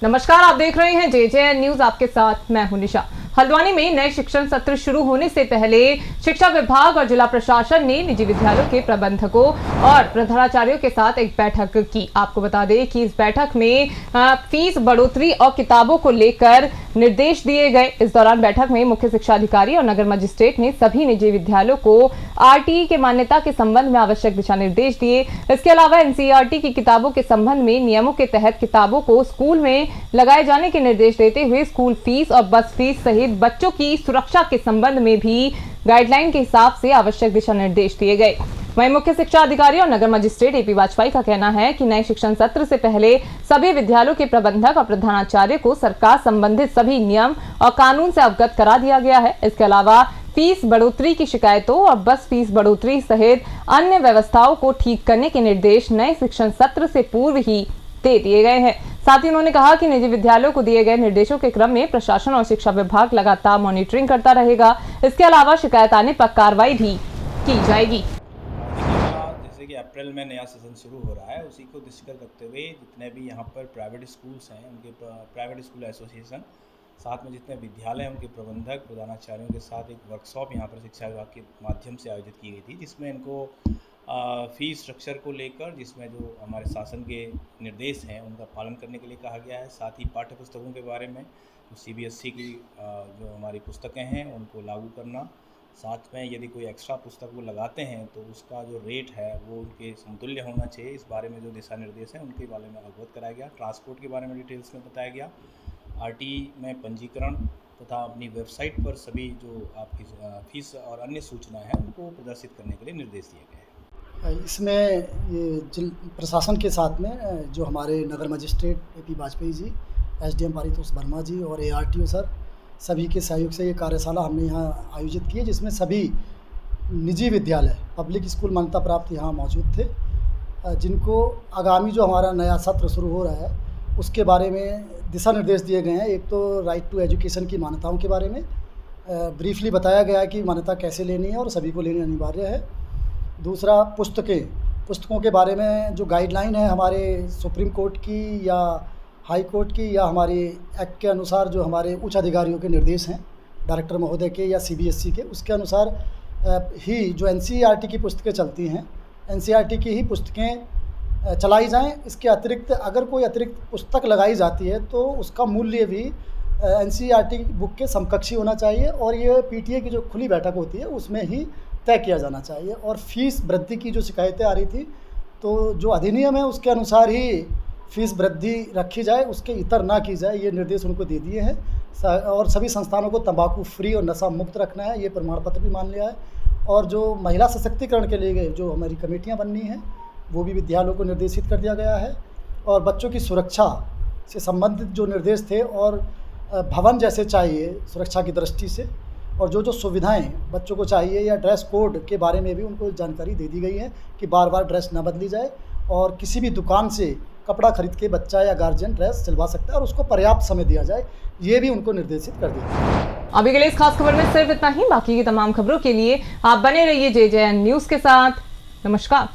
नमस्कार, आप देख रहे हैं JJN न्यूज। आपके साथ मैं हूं निशा। हल्द्वानी में नए शिक्षण सत्र शुरू होने से पहले शिक्षा विभाग और जिला प्रशासन ने निजी विद्यालयों के प्रबंधकों और प्रधानाचार्यों के साथ एक बैठक की। आपको बता दें कि इस बैठक में फीस बढ़ोतरी और किताबों को लेकर निर्देश दिए गए। इस दौरान बैठक में मुख्य शिक्षा अधिकारी और नगर मजिस्ट्रेट ने सभी निजी विद्यालयों को RTE के मान्यता के संबंध में आवश्यक दिशा निर्देश दिए। इसके अलावा NCERT की किताबों के संबंध में नियमों के तहत किताबों को स्कूल में लगाए जाने के निर्देश देते हुए स्कूल फीस और बस फीस सहित बच्चों की सुरक्षा के संबंध में भी गाइडलाइन के हिसाब से आवश्यक दिशा निर्देश दिए गए। वहीं मुख्य शिक्षा अधिकारी और नगर मजिस्ट्रेट AP वाजपेयी का कहना है कि नए शिक्षण सत्र से पहले सभी विद्यालयों के प्रबंधक और प्रधानाचार्य को सरकार संबंधित सभी नियम और कानून से अवगत करा दिया गया है। इसके अलावा फीस बढ़ोतरी की शिकायतों और बस फीस बढ़ोतरी सहित अन्य व्यवस्थाओं को ठीक करने के निर्देश नए शिक्षण सत्र से पूर्व ही दे दिए गए हैं। साथ ही उन्होंने कहा कि निजी विद्यालयों को दिए गए निर्देशों के क्रम में प्रशासन और शिक्षा विभाग लगातार मॉनिटरिंग करता रहेगा। इसके अलावा शिकायत आने पर कार्रवाई भी की जाएगी। जैसे कि अप्रैल में नया सेशन शुरू हो रहा है, उसी को दृष्टिगत रखते हुए जितने भी यहाँ पर प्राइवेट स्कूल्स हैं, उनके प्राइवेट स्कूल एसोसिएशन, साथ में जितने विद्यालय हैं उनके प्रबंधक प्रधानाचार्यों के साथ एक वर्कशॉप यहाँ पर शिक्षा विभाग के माध्यम से आयोजित की गई थी, जिसमें इनको फीस स्ट्रक्चर को लेकर, जिसमें जो हमारे शासन के निर्देश हैं उनका पालन करने के लिए कहा गया है। साथ ही पाठ्य पुस्तकों के बारे में CBSE की जो हमारी पुस्तकें हैं उनको लागू करना, साथ में यदि कोई एक्स्ट्रा पुस्तक वो लगाते हैं तो उसका जो रेट है वो उनके समतुल्य होना चाहिए। इस बारे में जो दिशा निर्देश हैं उनके बारे में अवगत कराया गया। ट्रांसपोर्ट के बारे में डिटेल्स में बताया गया। RTE में पंजीकरण तथा अपनी वेबसाइट पर सभी जो आपकी फीस और अन्य सूचनाएं हैं उनको प्रदर्शित करने के लिए निर्देश दिए गए हैं। इसमें ये प्रशासन के साथ में जो हमारे नगर magistrate AP Vajpayee ji, SDM Paritosh Verma जी और ARTO सर, सभी के सहयोग से ये कार्यशाला हमने यहाँ आयोजित की है, जिसमें सभी निजी विद्यालय पब्लिक स्कूल मान्यता प्राप्त यहाँ मौजूद थे, जिनको आगामी जो हमारा नया सत्र शुरू हो रहा है उसके बारे में दिशा निर्देश दिए गए हैं। एक तो राइट टू एजुकेशन की मान्यताओं के बारे में ब्रीफली बताया गया है कि मान्यता कैसे लेनी है और सभी को लेनी अनिवार्य है। दूसरा, पुस्तकों के बारे में जो गाइडलाइन है हमारे सुप्रीम कोर्ट की या हाई कोर्ट की या हमारे एक्ट के अनुसार जो हमारे उच्च अधिकारियों के निर्देश हैं, डायरेक्टर महोदय के या CBSE के, उसके अनुसार ही जो NCERT की पुस्तकें चलती हैं, NCERT की ही पुस्तकें चलाई जाएं। इसके अतिरिक्त अगर कोई अतिरिक्त पुस्तक लगाई जाती है तो उसका मूल्य भी NCERT बुक के समकक्षी होना चाहिए और ये PTA की जो खुली बैठक होती है उसमें ही तय किया जाना चाहिए। और फीस वृद्धि की जो शिकायतें आ रही थी, तो जो अधिनियम है उसके अनुसार ही फीस वृद्धि रखी जाए, उसके इतर ना की जाए, ये निर्देश उनको दे दिए हैं। और सभी संस्थानों को तंबाकू फ्री और नशा मुक्त रखना है, ये प्रमाण पत्र भी मान लिया है। और जो महिला सशक्तिकरण के लिए जो हमारी कमेटियाँ बननी हैं वो भी विद्यालयों को निर्देशित कर दिया गया है। और बच्चों की सुरक्षा से संबंधित जो निर्देश थे और भवन जैसे चाहिए सुरक्षा की दृष्टि से, और जो सुविधाएं बच्चों को चाहिए या ड्रेस कोड के बारे में भी उनको जानकारी दे दी गई है कि बार बार ड्रेस न बदली जाए और किसी भी दुकान से कपड़ा खरीद के बच्चा या गार्जियन ड्रेस सिलवा सकता है और उसको पर्याप्त समय दिया जाए, ये भी उनको निर्देशित कर दिया। अभी के लिए इस खास खबर में सिर्फ इतना ही। बाकी की तमाम खबरों के लिए आप बने रहिए JJN न्यूज के साथ। नमस्कार।